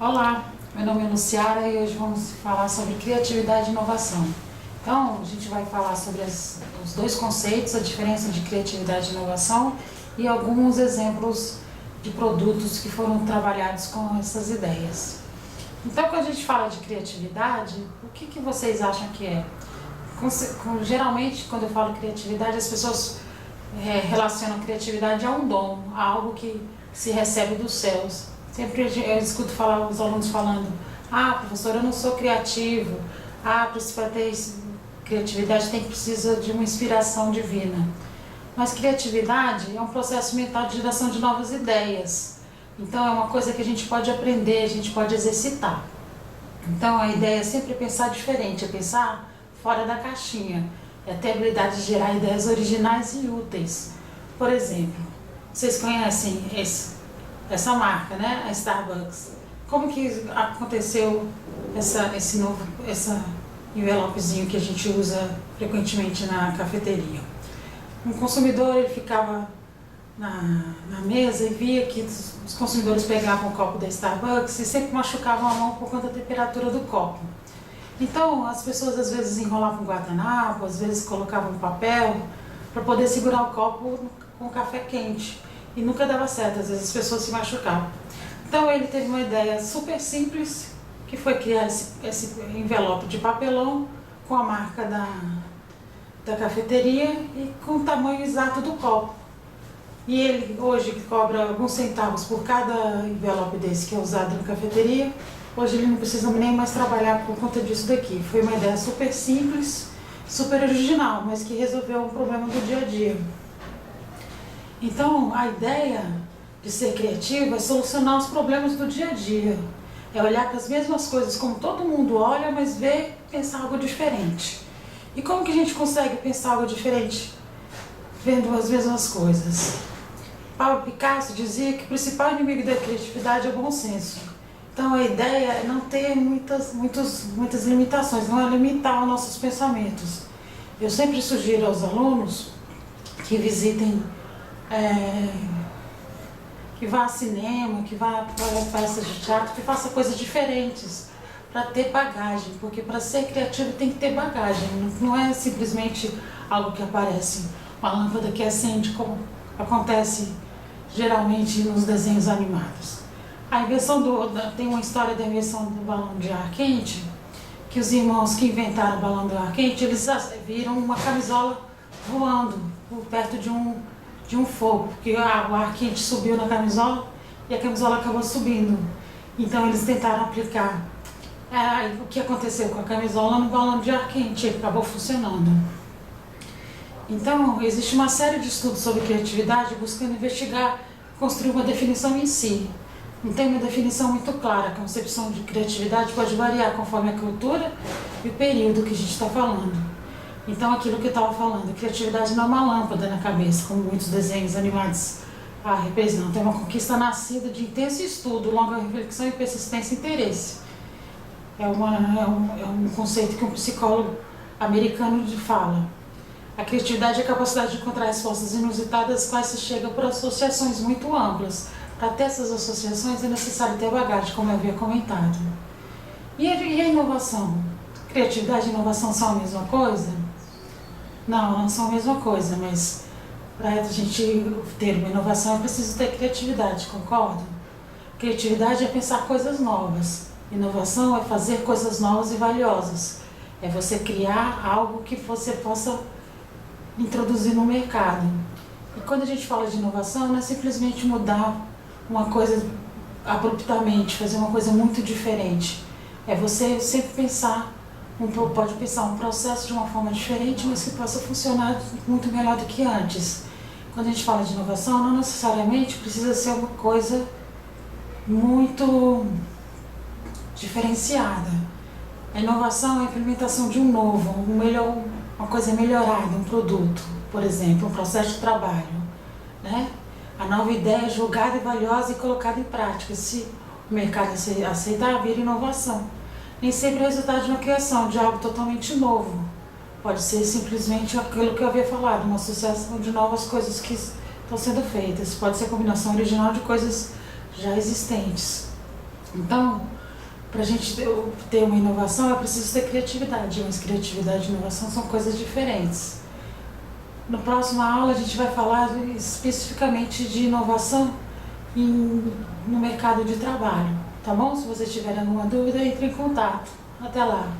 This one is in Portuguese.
Olá, meu nome é Luciara e hoje vamos falar sobre criatividade e inovação. Então, a gente vai falar sobre os dois conceitos, a diferença de criatividade e inovação e alguns exemplos de produtos que foram trabalhados com essas ideias. Então, quando a gente fala de criatividade, o que vocês acham que é? Geralmente, quando eu falo criatividade, as pessoas relacionam criatividade a um dom, a algo que se recebe dos céus. Sempre eu escuto falar, os alunos falando: professor, eu não sou criativo, para ter criatividade precisa de uma inspiração divina. Mas criatividade é um processo mental de geração de novas ideias. Então é uma coisa que a gente pode aprender, a gente pode exercitar. Então a ideia é sempre pensar diferente, é pensar fora da caixinha, é ter a habilidade de gerar ideias originais e úteis. Por exemplo, vocês conhecem essa marca, né? A Starbucks. Como que aconteceu esse envelopezinho que a gente usa frequentemente na cafeteria? Um consumidor, ele ficava na mesa e via que os consumidores pegavam o copo da Starbucks e sempre machucavam a mão por conta da temperatura do copo. Então, as pessoas às vezes enrolavam guardanapo, às vezes colocavam papel para poder segurar o copo com o café quente. E nunca dava certo, às vezes as pessoas se machucavam. Então ele teve uma ideia super simples, que foi criar esse envelope de papelão com a marca da cafeteria e com o tamanho exato do copo. E ele hoje cobra alguns centavos por cada envelope desse que é usado na cafeteria. Hoje ele não precisa nem mais trabalhar por conta disso daqui. Foi uma ideia super simples, super original, mas que resolveu um problema do dia a dia. Então, a ideia de ser criativo é solucionar os problemas do dia a dia. É olhar para as mesmas coisas como todo mundo olha, mas pensar algo diferente. E como que a gente consegue pensar algo diferente vendo as mesmas coisas? Pablo Picasso dizia que o principal inimigo da criatividade é o bom senso. Então, a ideia é não ter muitas limitações, não é limitar os nossos pensamentos. Eu sempre sugiro aos alunos que visitem que vá ao cinema, que vá para peças de teatro, que faça coisas diferentes para ter bagagem, porque para ser criativo tem que ter bagagem, não é simplesmente algo que aparece, uma lâmpada que acende, como acontece geralmente nos desenhos animados. A invenção tem uma história da invenção do balão de ar quente, que os irmãos que inventaram o balão de ar quente, eles viram uma camisola voando por perto de um fogo, porque o ar quente subiu na camisola e a camisola acabou subindo. Então eles tentaram aplicar o que aconteceu com a camisola no balão de ar quente, ele acabou funcionando. Então existe uma série de estudos sobre criatividade buscando investigar, construir uma definição em si. Não tem uma definição muito clara. A concepção de criatividade pode variar conforme a cultura e o período que a gente está falando. Então, aquilo que eu estava falando, criatividade não é uma lâmpada na cabeça, como muitos desenhos animados representam. É uma conquista nascida de intenso estudo, longa reflexão e persistência e interesse. É um conceito que um psicólogo americano fala. A criatividade é a capacidade de encontrar respostas inusitadas, às quais se chega por associações muito amplas. Para ter essas associações é necessário ter bagagem, como eu havia comentado. E a inovação? Criatividade e inovação são a mesma coisa? Não são a mesma coisa, mas para a gente ter uma inovação é preciso ter criatividade, concorda? Criatividade é pensar coisas novas. Inovação é fazer coisas novas e valiosas. É você criar algo que você possa introduzir no mercado. E quando a gente fala de inovação, não é simplesmente mudar uma coisa abruptamente, fazer uma coisa muito diferente. É você sempre pode pensar um processo de uma forma diferente, mas que possa funcionar muito melhor do que antes. Quando a gente fala de inovação, não necessariamente precisa ser uma coisa muito diferenciada. A inovação é a implementação de um novo, uma coisa melhorada, um produto, por exemplo, um processo de trabalho, né? A nova ideia é julgada e valiosa e colocada em prática. Se o mercado aceitar, vira inovação. Nem sempre é resultado de uma criação de algo totalmente novo. Pode ser simplesmente aquilo que eu havia falado, uma associação de novas coisas que estão sendo feitas. Pode ser a combinação original de coisas já existentes. Então, para a gente ter uma inovação é preciso ter criatividade, mas criatividade e inovação são coisas diferentes. Na próxima aula a gente vai falar especificamente de inovação no mercado de trabalho, tá bom? Se vocês tiverem alguma dúvida, entre em contato. Até lá!